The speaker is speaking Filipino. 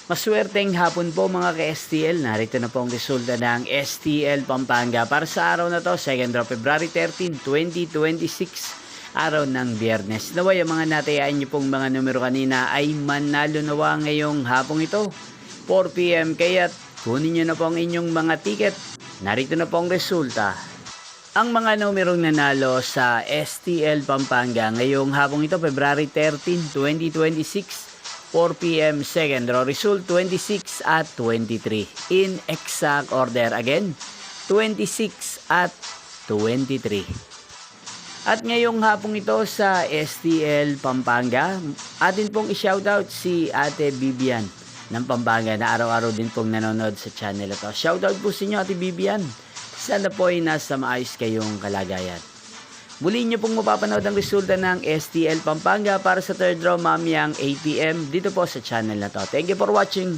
Maswerteng hapon po mga ka-STL. Narito na po ang resulta ng STL Pampanga para sa araw na to, 2nd of February 13, 2026, araw ng Biyernes. Naway ang mga natayaan niyo pong mga numero kanina ay manalo nawa ngayong hapong ito, 4 PM. Kaya kunin niyo na po ang inyong mga ticket. Narito na po ang resulta. Ang mga numerong nanalo sa STL Pampanga ngayong hapong ito, February 13, 2026, 4 PM, second draw result 26 at 23 in exact order. Again, 26 at 23. At ngayong hapong ito sa STL Pampanga, atin pong i-shoutout si Ate Bibian ng Pampanga na araw-araw din pong nanonood sa channel ito. Shoutout po sa inyo, Ate Bibian. Sana po ay nasa maayos kayong kalagayan. Muli nyo pong mapapanood ang resulta ng STL Pampanga para sa third draw mamayang 8 PM dito po sa channel na to. Thank you for watching.